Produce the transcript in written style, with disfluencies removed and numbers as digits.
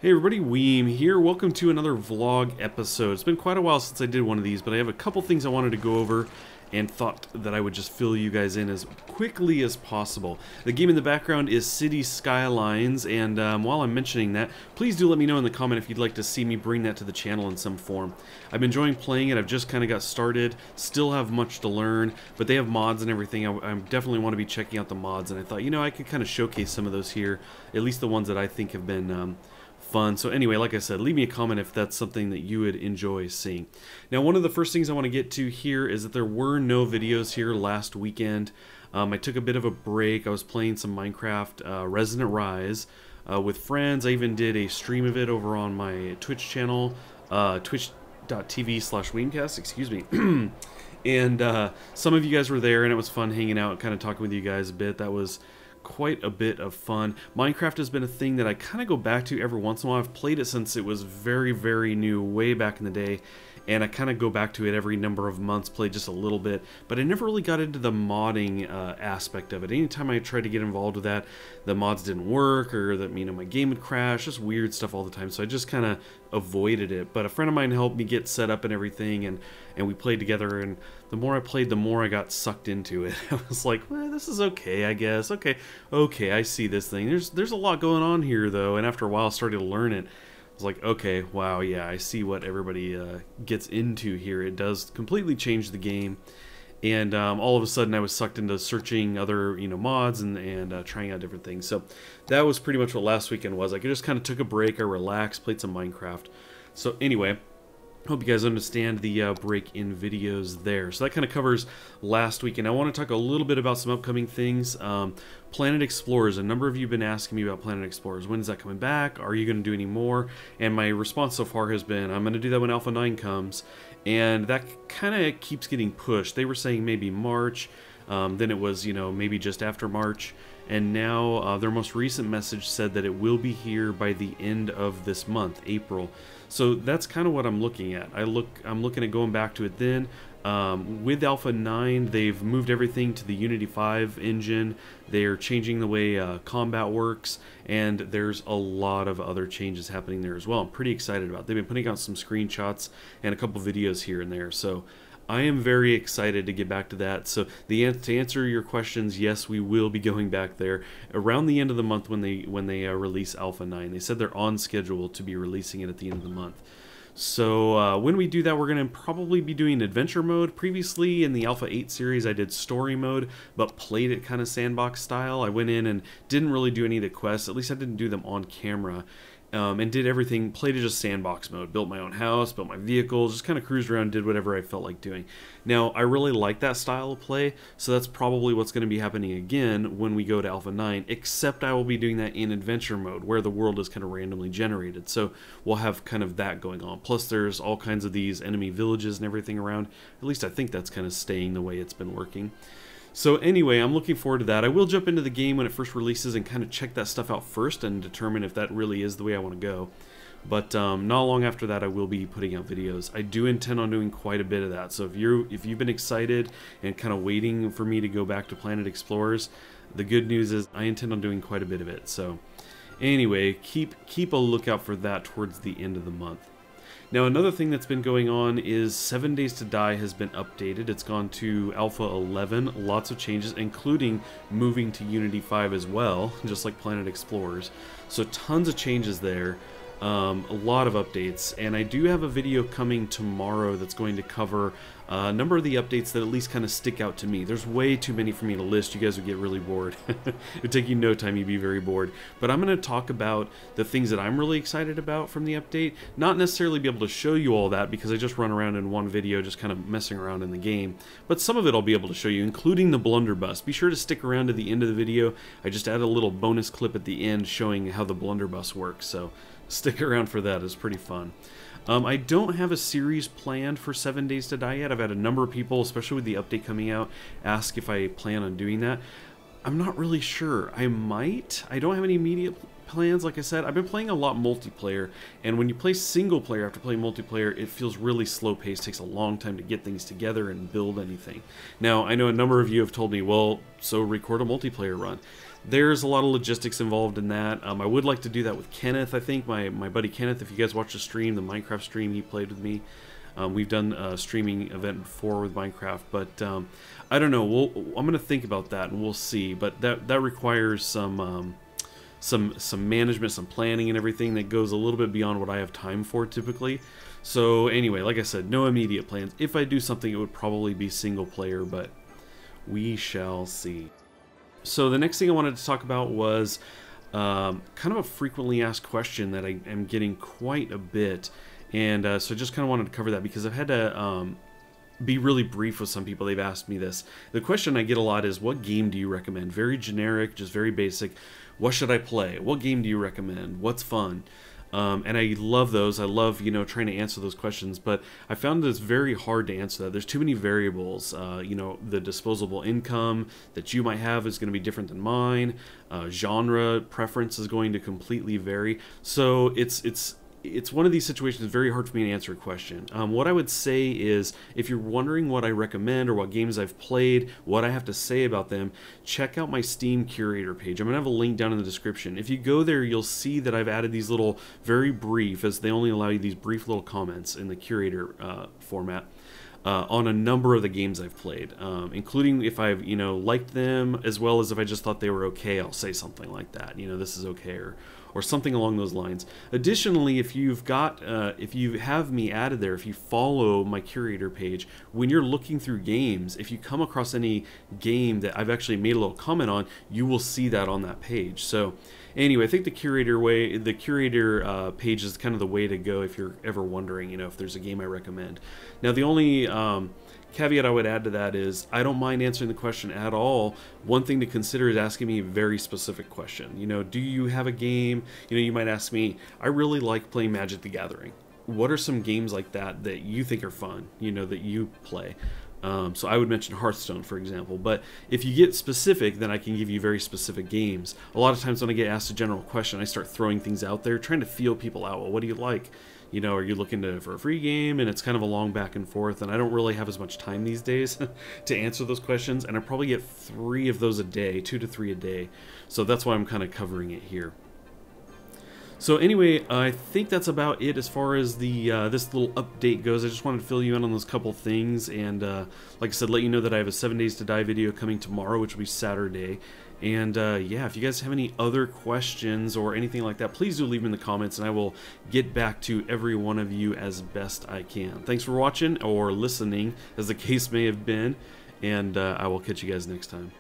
Hey everybody, Weem here. Welcome to another vlog episode. It's been quite a while since I did one of these, but I have a couple things I wanted to go over and thought that I would just fill you guys in as quickly as possible. The game in the background is City Skylines, and while I'm mentioning that, please do let me know in the comment if you'd like to see me bring that to the channel in some form. I've been enjoying playing it. I've just kind of got started, still have much to learn, but they have mods and everything. I definitely want to be checking out the mods, and I thought, you know, I could kind of showcase some of those here, at least the ones that I think have been fun. So anyway, like I said, leave me a comment if that's something that you would enjoy seeing. Now, one of the first things I want to get to here is that there were no videos here last weekend. I took a bit of a break. I was playing some Minecraft Resident Rise with friends. I even did a stream of it over on my Twitch channel, twitch.tv/Weemcast, excuse me. And some of you guys were there, and it was fun hanging out and kind of talking with you guys a bit. That was quite a bit of fun. Minecraft has been a thing that I kind of go back to every once in a while. I've played it since it was very, very new, way back in the day, and I kind of go back to it every number of months, play just a little bit, but I never really got into the modding aspect of it. Anytime I tried to get involved with that, the mods didn't work, or that, you know, my game would crash, just weird stuff all the time, so I just kind of avoided it. But a friend of mine helped me get set up and everything, and we played together, and the more I played, the more I got sucked into it. I was like, well, this is okay, I guess. Okay, I see this thing. There's a lot going on here, though, and after a while I started to learn it. I was like, okay, wow, yeah, I see what everybody gets into here. It does completely change the game. And all of a sudden I was sucked into searching other, you know, mods and trying out different things. So that was pretty much what last weekend was. Like, I just kind of took a break, I relaxed, played some Minecraft. So anyway, hope you guys understand the break in videos there. So that kind of covers last week, and I want to talk a little bit about some upcoming things. Planet Explorers. A number of you have been asking me about Planet Explorers. When is that coming back? Are you going to do any more? And my response so far has been, I'm going to do that when Alpha 9 comes. And that kind of keeps getting pushed. They were saying maybe March. Then it was, you know, maybe just after March. And now their most recent message said that it will be here by the end of this month, April. So that's kind of what I'm looking at. I'm looking at going back to it then. With Alpha 9, they've moved everything to the Unity 5 engine. They're changing the way combat works, and there's a lot of other changes happening there as well. I'm pretty excited about it. They've been putting out some screenshots and a couple videos here and there. So I am very excited to get back to that. So to answer your questions, yes, we will be going back there around the end of the month when they release Alpha 9. They said they're on schedule to be releasing it at the end of the month. So when we do that, we're going to probably be doing adventure mode. Previously in the Alpha 8 series, I did story mode, but played it kind of sandbox style. I went in and didn't really do any of the quests. At least I didn't do them on camera. And did everything, played it just sandbox mode, built my own house, built my vehicles, just kind of cruised around, did whatever I felt like doing. Now, I really like that style of play, so that's probably what's going to be happening again when we go to Alpha 9, except I will be doing that in adventure mode, where the world is kind of randomly generated, so we'll have kind of that going on. Plus, there's all kinds of these enemy villages and everything around. At least I think that's kind of staying the way it's been working. So anyway, I'm looking forward to that. I will jump into the game when it first releases and kind of check that stuff out first and determine if that really is the way I want to go. But not long after that, I will be putting out videos. I do intend on doing quite a bit of that. So if you've been excited and kind of waiting for me to go back to Planet Explorers, the good news is I intend on doing quite a bit of it. So anyway, keep a lookout for that towards the end of the month. Now, another thing that's been going on is 7 Days to Die has been updated. It's gone to Alpha 11, lots of changes, including moving to Unity 5 as well, just like Planet Explorers. So tons of changes there, a lot of updates, and I do have a video coming tomorrow that's going to cover a number of the updates that at least kind of stick out to me. There's way too many for me to list. You guys would get really bored. It would take you no time. You'd be very bored. But I'm going to talk about the things that I'm really excited about from the update. Not necessarily be able to show you all that because I just run around in one video just kind of messing around in the game. But some of it I'll be able to show you, including the blunderbuss. Be sure to stick around to the end of the video. I just added a little bonus clip at the end showing how the blunderbuss works. So stick around for that. It's pretty fun. I don't have a series planned for 7 Days to Die yet. I've had a number of people, especially with the update coming out, ask if I plan on doing that. I'm not really sure. I might. I don't have any immediate plans. Like I said, I've been playing a lot multiplayer, and when you play single player after playing multiplayer, it feels really slow paced. It takes a long time to get things together and build anything. Now, I know a number of you have told me, well, so record a multiplayer run. there's a lot of logistics involved in that. I would like to do that with Kenneth. I think my buddy Kenneth, if you guys watch the stream, the Minecraft stream, he played with me. We've done a streaming event before with Minecraft, but I don't know. I'm gonna think about that and we'll see. But that requires some management, some planning, and everything that goes a little bit beyond what I have time for typically. So anyway, like I said, no immediate plans. If I do something, it would probably be single player, but we shall see. So the next thing I wanted to talk about was kind of a frequently asked question that I am getting quite a bit. And so I just kind of wanted to cover that because I've had to be really brief with some people. They've asked me this. The question I get a lot is, what game do you recommend? Very generic, just very basic. What should I play? What game do you recommend? What's fun? And I love those. I love, you know, trying to answer those questions, but I found that it's very hard to answer that. There's too many variables. You know, the disposable income that you might have is going to be different than mine. Genre preference is going to completely vary. So it's one of these situations that's very hard for me to answer a question. What I would say is, if you're wondering what I recommend or what games I've played, what I have to say about them, check out my Steam Curator page. I'm going to have a link down in the description. If you go there, you'll see that I've added these little, very brief, as they only allow you these brief little comments in the Curator format. On a number of the games I've played, including if I've, you know, liked them, as well as if I just thought they were okay, I'll say something like that. You know, this is okay, or something along those lines. Additionally, if you've got, if you have me added there, if you follow my Curator page, when you're looking through games, if you come across any game that I've actually made a little comment on, you will see that on that page. So anyway, I think the Curator page is kind of the way to go if you're ever wondering, you know, if there's a game I recommend. Now, the only caveat I would add to that is, I don't mind answering the question at all. One thing to consider is asking me a very specific question. You know, do you have a game? You know, you might ask me, I really like playing Magic the Gathering. What are some games like that that you think are fun, you know, that you play? So I would mention Hearthstone, for example. But if you get specific, then I can give you very specific games. A lot of times when I get asked a general question, I start throwing things out there, trying to feel people out. Well, what do you like? You know, are you looking for a free game? And it's kind of a long back and forth, and I don't really have as much time these days to answer those questions, and I probably get 3 of those a day, 2 to 3 a day. So that's why I'm kind of covering it here. So anyway, I think that's about it as far as the this little update goes. I just wanted to fill you in on those couple things, and like I said, let you know that I have a 7 Days to Die video coming tomorrow, which will be Saturday. And yeah, if you guys have any other questions or anything like that, please do leave them in the comments, and I will get back to every one of you as best I can. Thanks for watching, or listening, as the case may have been, and I will catch you guys next time.